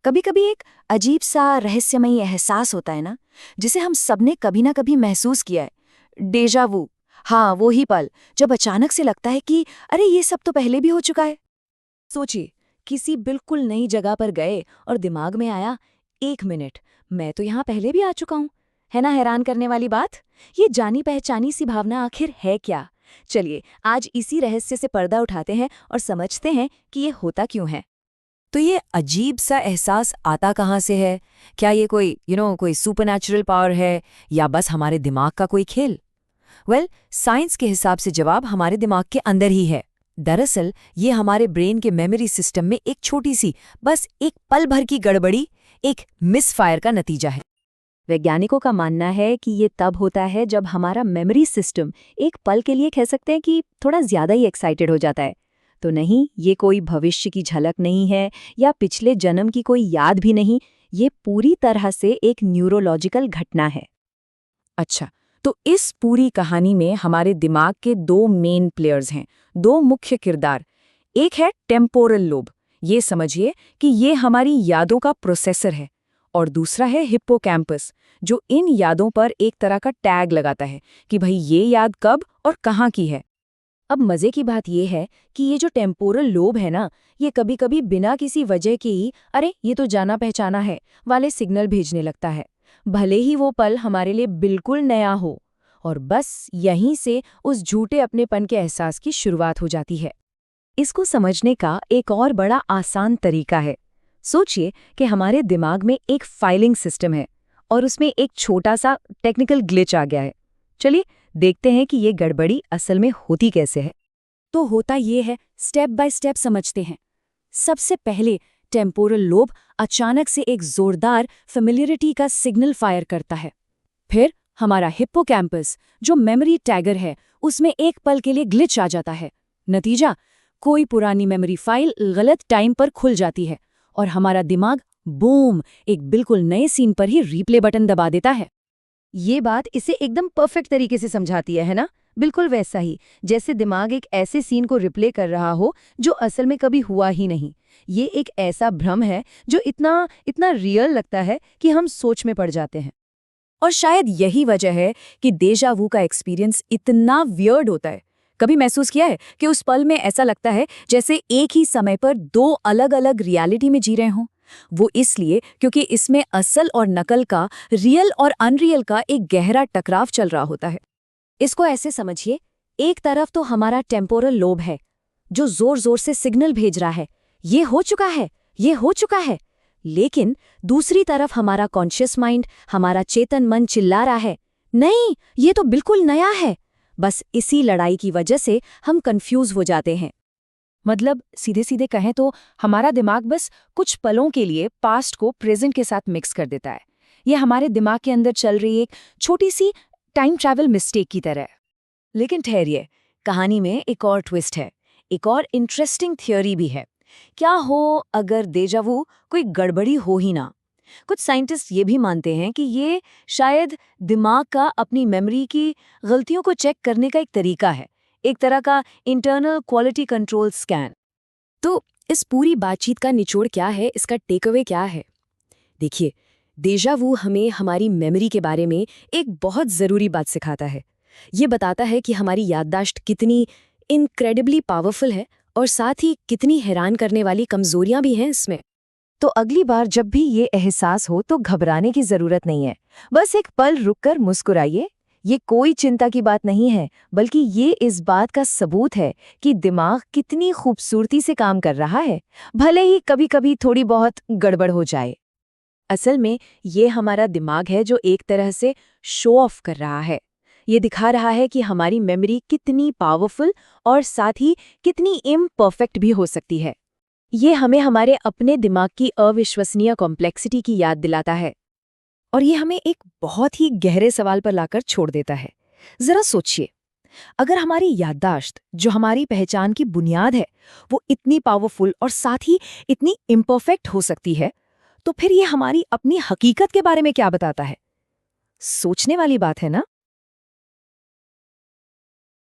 कभी कभी एक अजीब सा रहस्यमयी एहसास होता है ना, जिसे हम सबने कभी ना कभी महसूस किया है। डेजा वू। हाँ, वो ही पल जब अचानक से लगता है कि अरे ये सब तो पहले भी हो चुका है। सोचिए, किसी बिल्कुल नई जगह पर गए और दिमाग में आया, 1 मिनट, मैं तो यहाँ पहले भी आ चुका हूँ। है ना हैरान करने वाली बात? ये जानी पहचानी सी भावना आखिर है क्या? चलिए आज इसी रहस्य से पर्दा उठाते हैं और समझते हैं कि ये होता क्यों है। तो ये अजीब सा एहसास आता कहाँ से है? क्या ये कोई कोई सुपरनैचुरल पावर है या बस हमारे दिमाग का कोई खेल? साइंस के हिसाब से जवाब हमारे दिमाग के अंदर ही है। दरअसल ये हमारे ब्रेन के मेमोरी सिस्टम में एक छोटी सी, बस एक पल भर की गड़बड़ी, एक मिसफायर का नतीजा है। वैज्ञानिकों का मानना है कि ये तब होता है जब हमारा मेमोरी सिस्टम एक पल के लिए कह सकते हैं कि थोड़ा ज्यादा ही एक्साइटेड हो जाता है। तो नहीं, ये कोई भविष्य की झलक नहीं है या पिछले जन्म की कोई याद भी नहीं, ये पूरी तरह से एक न्यूरोलॉजिकल घटना है। अच्छा, तो इस पूरी कहानी में हमारे दिमाग के दो मेन प्लेयर्स हैं, दो मुख्य किरदार। एक है टेम्पोरल लोब, ये समझिए कि ये हमारी यादों का प्रोसेसर है, और दूसरा है हिप्पोकैम्पस, जो इन यादों पर एक तरह का टैग लगाता है कि भाई ये याद कब और कहाँ की है। अब मजे की बात यह है कि ये जो टेम्पोरल लोब है ना, ये कभी कभी बिना किसी वजह के ही अरे ये तो जाना पहचाना है वाले सिग्नल भेजने लगता है, भले ही वो पल हमारे लिए बिल्कुल नया हो। और बस यहीं से उस झूठे अपनेपन के एहसास की शुरुआत हो जाती है। इसको समझने का एक और बड़ा आसान तरीका है। सोचिए कि हमारे दिमाग में एक फाइलिंग सिस्टम है और उसमें एक छोटा सा टेक्निकल ग्लिच आ गया है। चलिए देखते हैं कि ये गड़बड़ी असल में होती कैसे है। तो होता ये है, स्टेप बाय स्टेप समझते हैं। सबसे पहले टेम्पोरल लोब अचानक से एक जोरदार फेमिलियरिटी का सिग्नल फायर करता है। फिर हमारा हिप्पोकैम्पस, जो मेमोरी टैगर है, उसमें एक पल के लिए ग्लिच आ जाता है। नतीजा, कोई पुरानी मेमोरी फाइल गलत टाइम पर खुल जाती है और हमारा दिमाग बूम, एक बिल्कुल नए सीन पर ही रीप्ले बटन दबा देता है। ये बात इसे एकदम परफेक्ट तरीके से समझाती है ना? बिल्कुल वैसा ही जैसे दिमाग एक ऐसे सीन को रिप्ले कर रहा हो जो असल में कभी हुआ ही नहीं। ये एक ऐसा भ्रम है जो इतना इतना रियल लगता है कि हम सोच में पड़ जाते हैं। और शायद यही वजह है कि डेजा वू का एक्सपीरियंस इतना वियर्ड होता है। कभी महसूस किया है कि उस पल में ऐसा लगता है जैसे एक ही समय पर दो अलग अलग रियलिटी में जी रहे हों? वो इसलिए क्योंकि इसमें असल और नकल का, रियल और अनरियल का एक गहरा टकराव चल रहा होता है। इसको ऐसे समझिए, एक तरफ तो हमारा टेम्पोरल लोब है जो जोर जोर से सिग्नल भेज रहा है, ये हो चुका है, ये हो चुका है। लेकिन दूसरी तरफ हमारा कॉन्शियस माइंड, हमारा चेतन मन चिल्ला रहा है, नहीं ये तो बिल्कुल नया है। बस इसी लड़ाई की वजह से हम कंफ्यूज हो जाते हैं। मतलब सीधे सीधे कहें तो हमारा दिमाग बस कुछ पलों के लिए पास्ट को प्रेजेंट के साथ मिक्स कर देता है। ये हमारे दिमाग के अंदर चल रही एक छोटी सी टाइम ट्रैवल मिस्टेक की तरह है। लेकिन ठहरिए, कहानी में एक और ट्विस्ट है, एक और इंटरेस्टिंग थियोरी भी है। क्या हो अगर डेजा वू कोई गड़बड़ी हो ही ना? कुछ साइंटिस्ट ये भी मानते हैं कि ये शायद दिमाग का अपनी मेमोरी की गलतियों को चेक करने का एक तरीका है, एक तरह का इंटरनल क्वालिटी कंट्रोल स्कैन। तो इस पूरी बातचीत का निचोड़ क्या है, इसका टेकअवे क्या है? देखिए, डेजा वू हमें हमारी मेमोरी के बारे में एक बहुत ज़रूरी बात सिखाता है। ये बताता है कि हमारी याददाश्त कितनी इनक्रेडिबली पावरफुल है और साथ ही कितनी हैरान करने वाली कमजोरियां भी हैं इसमें। तो अगली बार जब भी ये एहसास हो तो घबराने की जरूरत नहीं है। बस एक पल रुककर मुस्कुराइए। ये कोई चिंता की बात नहीं है, बल्कि ये इस बात का सबूत है कि दिमाग कितनी खूबसूरती से काम कर रहा है, भले ही कभी-कभी थोड़ी बहुत गड़बड़ हो जाए। असल में ये हमारा दिमाग है जो एक तरह से शो ऑफ कर रहा है। ये दिखा रहा है कि हमारी मेमोरी कितनी पावरफुल और साथ ही कितनी इम्परफेक्ट भी हो सकती है। ये हमें हमारे अपने दिमाग की अविश्वसनीय कॉम्प्लेक्सिटी की याद दिलाता है। और ये हमें एक बहुत ही गहरे सवाल पर लाकर छोड़ देता है। जरा सोचिए, अगर हमारी याददाश्त, जो हमारी पहचान की बुनियाद है, वो इतनी पावरफुल और साथ ही इतनी इम्परफेक्ट हो सकती है, तो फिर ये हमारी अपनी हकीकत के बारे में क्या बताता है? सोचने वाली बात है ना?